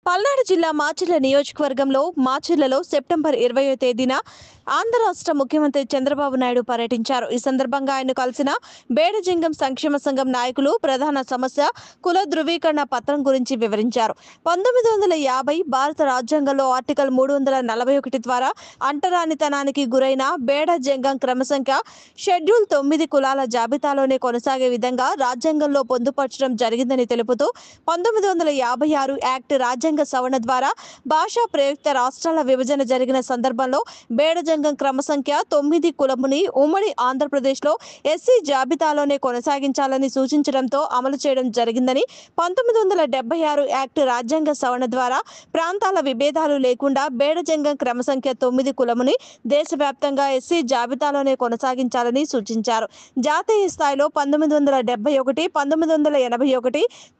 పల్నాడు జిల్లా మాచర్ల నియోజకవర్గంలో మాచర్లలో సెప్టెంబర్ 20వ తేదీన ఆంధ్ర రాష్ట్ర ముఖ్యమంత్రి చంద్రబాబు నాయుడు పర్యటించారు. ఈ సందర్భంగా ఆయన కలిసిన బేడజంగం సంక్షేమ సంఘం నాయకులు ప్రధాన సమస్య కుల ధృవీకరణ పత్రం గురించి వివరించారు. 1950 భారత రాజ్యాంగంలో ఆర్టికల్ 341 ద్వారా అంటరానితనానికి గురైన బేడజంగం క్రమసంఖ్య షెడ్యూల్ 9 కులాల జాబితాలోనే కొనసాగే విధంగా రాజ్యాంగంలో పొందుపరచడం జరిగిందని తెలుపుతూ 1956 యాక్ట్ రాజ్యాంగ సవరణ ద్వారా భాషా ప్రయుక్త రాష్ట్రాల విభజన జరిగిన సందర్భంలో బేడజంగం క్రమసంఖ్య 9 కులముని ఉమ్మడి ఆంధ్రప్రదేశ్లో ఎస్సీ జాబితాలోనే కొనసాగించాలని సూచించడంతో అమలు చేయడం జరిగిందని 1976 యాక్ట్ రాజ్యాంగ సవరణ ద్వారా ప్రాంతాల విభేదాలు లేకుండా బేడజంగం క్రమసంఖ్య 9 కులముని దేశవ్యాప్తంగా ఎస్సీ జాబితాలోనే కొనసాగించాలని సూచించారు. జాతీయ స్థాయిలో 1971, 1981,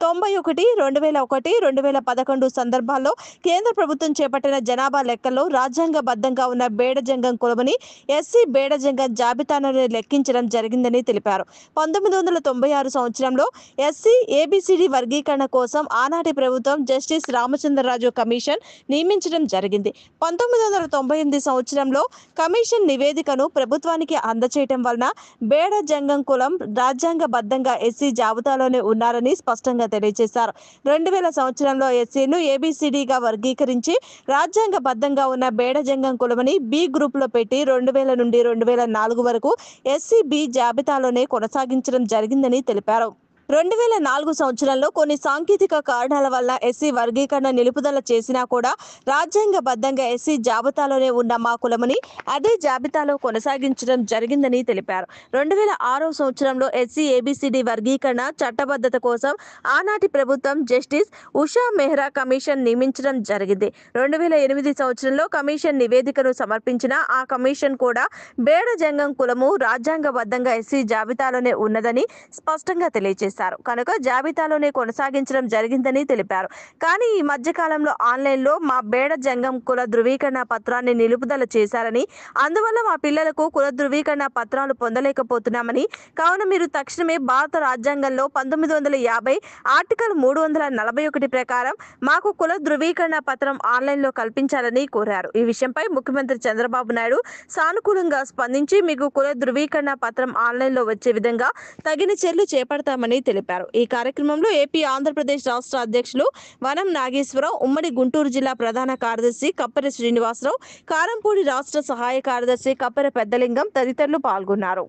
91, 2001, 2011 సందర్భాల్లో కేంద్ర ప్రభుత్వం చేపట్టిన జనాభా లెక్కల్లో రాజ్యాంగబద్ధంగా ఉన్న బేడజంగం కులముని ఎస్సీ బేడజంగం జాబితాను లెక్కించడం జరిగిందని తెలిపారు. 1996 సంవత్సరంలో ఎస్సీ ఏబిసిడి వర్గీకరణ కోసం ఆనాటి ప్రభుత్వం జస్టిస్ రామచంద్రరాజు కమిషన్ నియమించడం జరిగింది. 1998 సంవత్సరంలో కమిషన్ నివేదికను ప్రభుత్వానికి అందచేయటం వలన బేడజంగం కులం రాజ్యాంగబద్ధంగా ఎస్సీ జాబితాలోనే ఉన్నారని స్పష్టంగా తెలియజేశారు. 2000 సంవత్సరంలో ఎస్సీను ఏబిసిడిగా వర్గీకరించి రాజ్యాంగబద్ధంగా ఉన్న బేడజంగం కులమని బి గ్రూప్ లో పెట్టి 2000 నుండి 2004 వరకు ఎస్సీ బి జాబితాలోనే కొనసాగించడం జరిగిందని తెలిపారు. 2004 సంవత్సరంలో కొన్ని సాంకేతిక కారణాల వల్ల ఎస్సీ వర్గీకరణ నిలుపుదల చేసినా కూడా రాజ్యాంగబద్ధంగా ఎస్సీ జాబితాలోనే ఉన్న మా కులముని అదే జాబితాలో కొనసాగించడం జరిగిందని తెలిపారు. 2006 సంవత్సరంలో ఎస్సీ ఏబిసిడి వర్గీకరణ చట్టబద్ధత కోసం ఆనాటి ప్రభుత్వం జస్టిస్ ఉషా మెహ్రా కమిషన్ నియమించడం జరిగింది. 2008 సంవత్సరంలో కమిషన్ నివేదికను సమర్పించిన ఆ కమిషన్ కూడా బేడజంగం కులము రాజ్యాంగబద్ధంగా ఎస్సీ జాబితాలోనే ఉన్నదని స్పష్టంగా తెలియజేశారు. కనుక జాబితాలోనే కొనసాగించడం జరిగిందని తెలిపారు. కానీ ఈ మధ్య కాలంలో ఆన్లైన్లో మా బేడజంగం కుల ధృవీకరణ పత్రాన్ని నిలుపుదల చేశారని, అందువల్ల మా పిల్లలకు కుల ధృవీకరణ పత్రాలు పొందలేకపోతున్నామని, కావున మీరు తక్షణమే భారత రాజ్యాంగంలో 1950 ఆర్టికల్ 341 ప్రకారం మాకు కుల ధృవీకరణ పత్రం ఆన్లైన్లో కల్పించాలని కోరారు. ఈ విషయంపై ముఖ్యమంత్రి చంద్రబాబు నాయుడు సానుకూలంగా స్పందించి మీకు కుల ధృవీకరణ పత్రం ఆన్లైన్లో వచ్చే విధంగా తగిన చర్యలు చేపడతామని తెలిపారు. ఈ కార్యక్రమంలో ఏపీ ఆంధ్రప్రదేశ్ రాష్ట్ర అధ్యక్షులు వనం నాగేశ్వరరావు, ఉమ్మడి గుంటూరు జిల్లా ప్రధాన కార్యదర్శి కప్పెర శ్రీనివాసరావు, కారంపూడి రాష్ట్ర సహాయ కార్యదర్శి కప్పెర పెద్దలింగం తదితరులు పాల్గొన్నారు.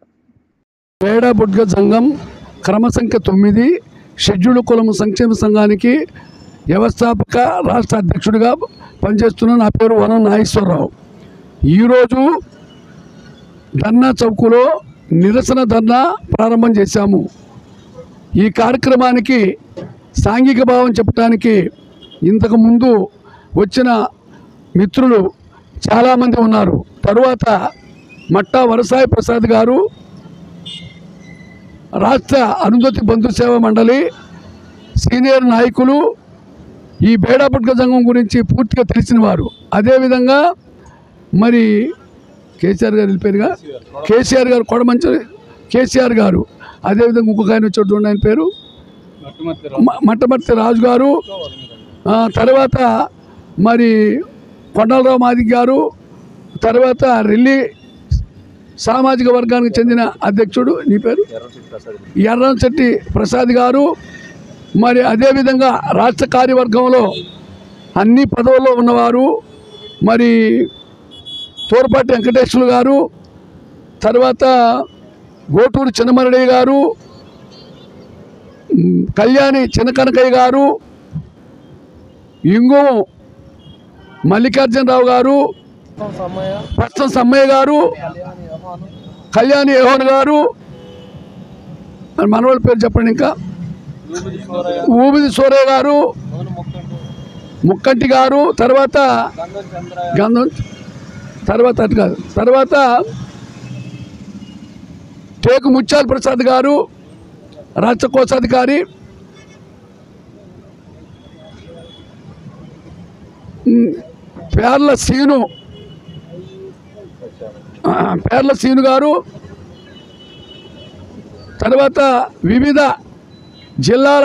బేడబుడ్గ సంఘం క్రమసంఖ్య 9 షెడ్యూల్ కులం సంక్షేమ సంఘానికి వ్యవస్థాపక రాష్ట్ర అధ్యక్షుడిగా పనిచేస్తున్న నా పేరు వనం నాగేశ్వరరావు. ఈరోజు ధర్నా చౌకులో నిరసన ధర్నా ప్రారంభం చేశాము. ఈ కార్యక్రమానికి సాంఘిక భావం చెప్పడానికి ఇంతకుముందు వచ్చిన మిత్రులు చాలామంది ఉన్నారు. తరువాత మట్టా వరసాయి ప్రసాద్ గారు రాష్ట్ర అనుమతి బంధు సేవా మండలి సీనియర్ నాయకులు ఈ బేడబుడ్గ సంఘం గురించి పూర్తిగా తెలిసిన వారు. అదేవిధంగా మరి కేసీఆర్ గారు వెళ్ళిపోయారుగా, కేసీఆర్ గారు కొడమంచి కేసీఆర్ గారు, అదేవిధంగా ఇంకొక ఆయన వచ్చి ఆయన పేరు మట్టమర్తి రాజు గారు, తర్వాత మరి కొండలరావు మాదిక్ గారు, తర్వాత రెల్లి సామాజిక వర్గానికి చెందిన అధ్యక్షుడు నీ పేరు ఎర్రంశెట్టి ప్రసాద్ గారు, మరి అదేవిధంగా రాష్ట్ర కార్యవర్గంలో అన్ని పదవుల్లో ఉన్నవారు మరి తోరపాటి వెంకటేశ్వర గారు, తర్వాత గోటూరు చిన్నమరడయ్య గారు, కళ్యాణి చిన్నకనకయ్య గారు, ఇంగు మల్లికార్జునరావు గారు, ప్రస్తుతం సమ్మయ్య గారు, కళ్యాణి యోహన్ గారు, మనవాళ్ళ పేరు చెప్పండి, ఇంకా ఊబిది సూరయ్య గారు, ముక్కంటి గారు, తర్వాత గంధం, తర్వాత అటు కాదు, తర్వాత టేకు ముత్యాల ప్రసాద్ గారు రాష్ట్ర కోశాధికారి, పేర్ల సీను గారు, తర్వాత వివిధ జిల్లాల